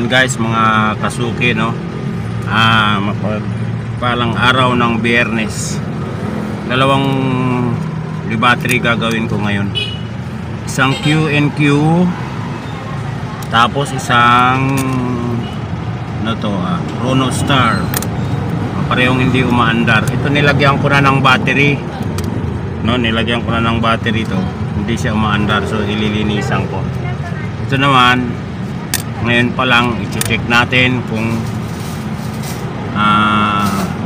Ayan guys, mga kasuki, no? Mapagpalang araw ng Biyernes. Dalawang battery gagawin ko ngayon. Isang Q&Q, tapos isang Chrono Star. Parehong hindi umaandar. Ito nilagyan ko na ng battery, no? Nilagyan ko na ng battery to. Hindi siya umaandar, so ililinisan ko. Ito naman, ngayon pa lang i-check natin kung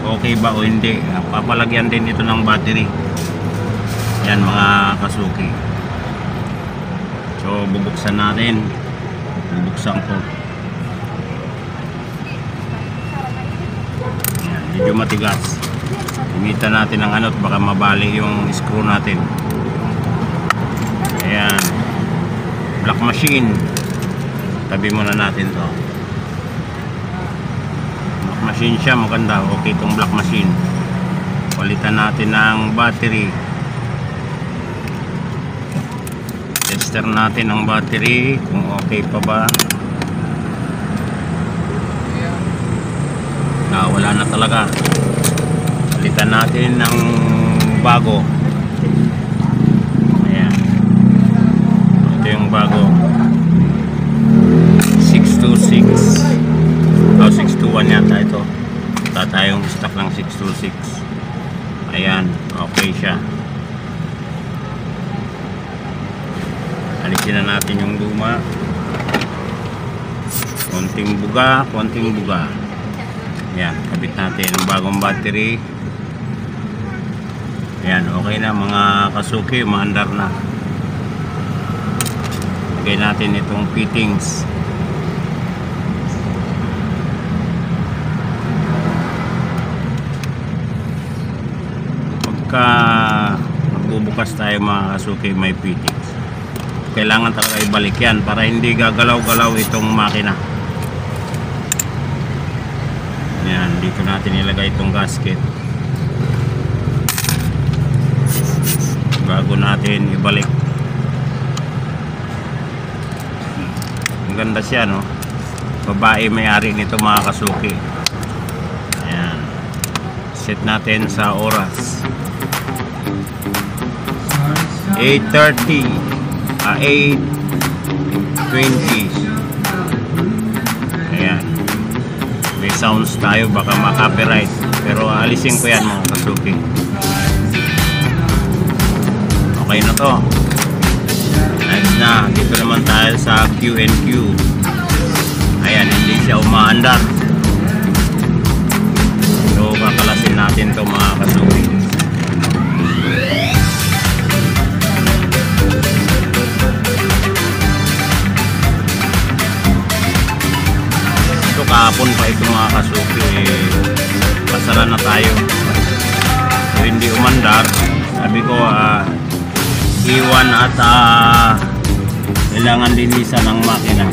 okay ba o hindi. Papalagyan din ito ng battery. Yan mga kasuki. So bubuksan natin. Bubuksan ko. Yan, medyo matigas. Gamitan natin ng ano, baka mabali yung screw natin. Ayan, black machine. Tabi muna natin to. Black machine siya, maganda. Okay itong black machine. Palitan natin ng battery. Tester natin ang battery kung okay pa ba. Wala na talaga. Palitan natin ng bago. Ayan, ito yung bago. 626 o 621 yata ito. Wala tayong stock ng 626. Ayan, okay siya. Alisin na natin yung luma. Konting buga, konting buga. Ayan, kabit natin ang bagong battery. Ayan, okay na mga kasuki, umaandar na. Lagay natin itong fittings. Pagka magbubukas tayo mga kasuki, may fittings. Kailangan talaga ibalik yan para hindi gagalaw-galaw itong makina. Yan, dito natin ilagay itong gasket bago natin ibalik. Ang ganda siya, no? Babae may-ari nito mga kasuki. Ayan, set natin sa oras 8:30, 8:20. Ayan, may sounds tayo, baka ma-copyright, pero alisin ko yan mga kasuki. Okay na to. Nice na. Dito naman tayo sa Q&Q. Ayan, hindi siya umaandar, so kakalasin natin to mga kasuki. Kahapon pa ito mga kasuki, pasara na tayo. So hindi umandar, sabi ko iwan at kailangan linisan ng makina.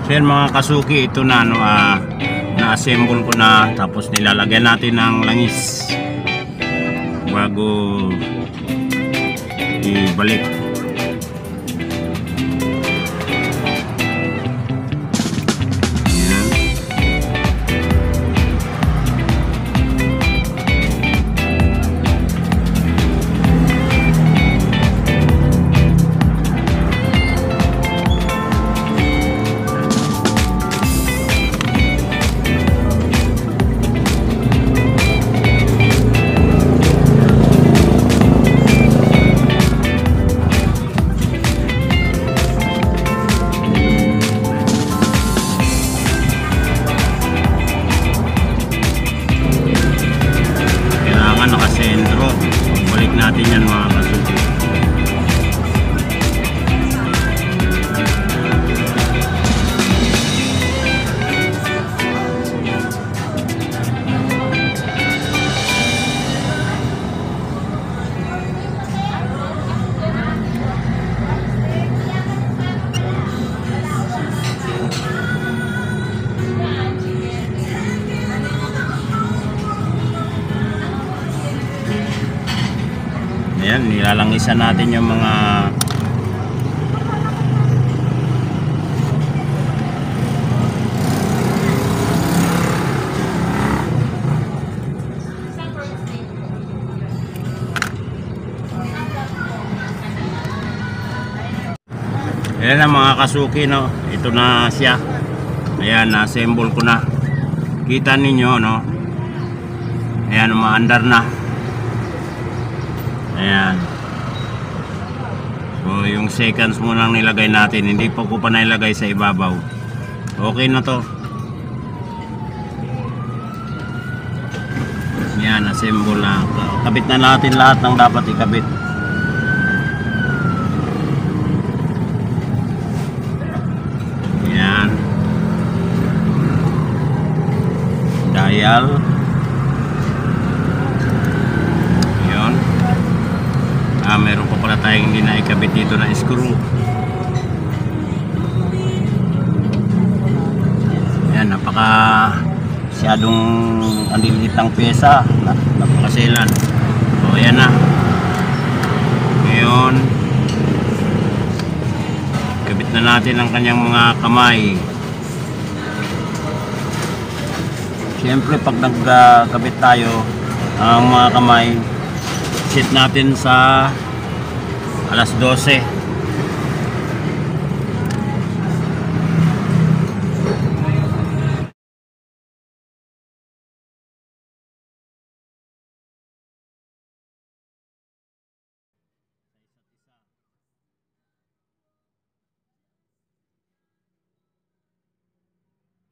So yan mga kasuki, ito na no, na-assemble ko na, tapos nilalagyan natin ng langis bago ibalik. Natin yan mga kasuki. Ayan, nilalangisan natin yung mga ayan na mga kasuki, no? Ito na siya. Ayan, na-assemble ko na. Kita ninyo, no? Ayan, umaandar na. Ayan. So yung seconds mo nang nilagay natin, hindi pa ko pa nailagay sa ibabaw. Okay na to. Yan, assemble na. Kabit na natin lahat ng dapat ikabit. Yan. Dial. Meron pa pala tayong hindi na ikabit dito na screw. Yan, napaka masyadong andilitang pyesa, napakaselan. So ayan na. Ngayon kabit na natin ang kanyang mga kamay. Siyempre pag nagkabit tayo ang mga kamay, set natin sa alas 12.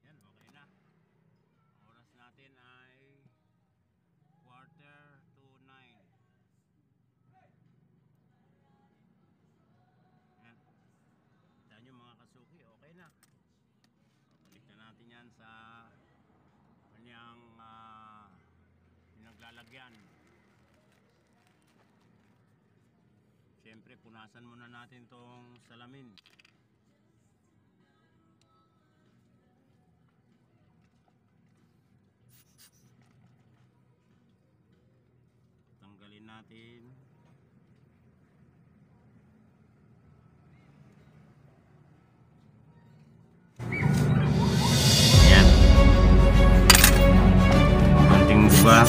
Yan, okay na. Oras natin ay 8:45. Yan yung mga kasuki, okay na. Balik na natin yan sa kanyang pinaglalagyan. Siyempre punasan muna natin tong salamin. Tanggalin natin. Diba?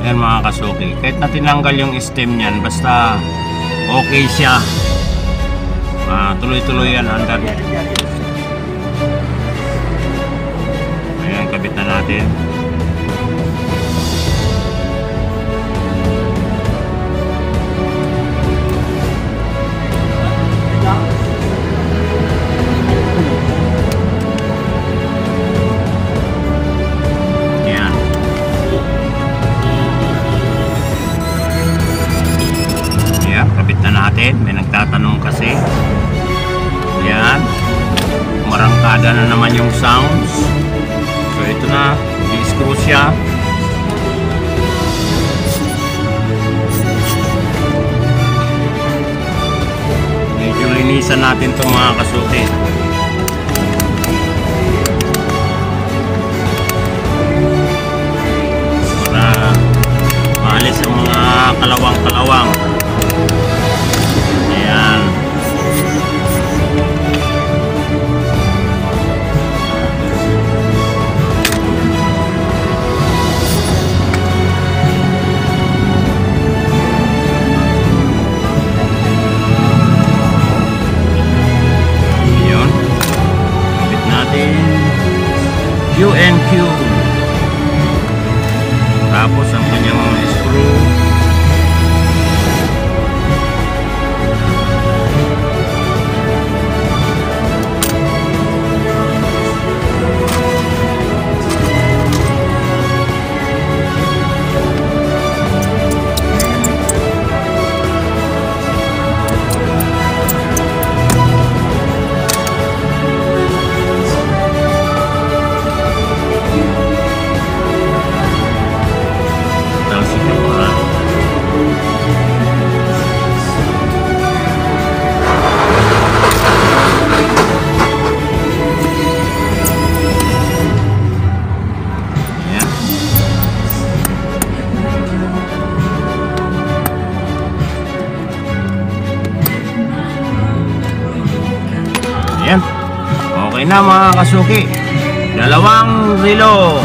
Ayan mga kasuki, kahit na tinanggal yung stem nyan, basta okay siya, tuloy-tuloy yan andar. Ayan, kabit na natin. May nagtatanong kasi. Yan, marangkada na naman yung sounds. So ito na, i-screw siya. Medyo linisan natin itong mga kasuki. kalawang-kalawang. Ayan. Yun. Kapit natin. Q&Q. Tapos ang kanyang mga screw. Ayan. Okay na mga kasuki. Dalawang relo.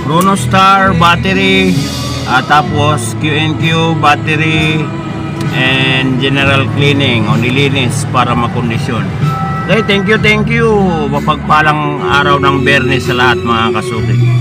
Chrono Star battery. Tapos Q&Q battery. And general cleaning o nilinis para makondisyon. Okay, thank you. Mapagpalang araw ng Biyernes sa lahat mga kasuki.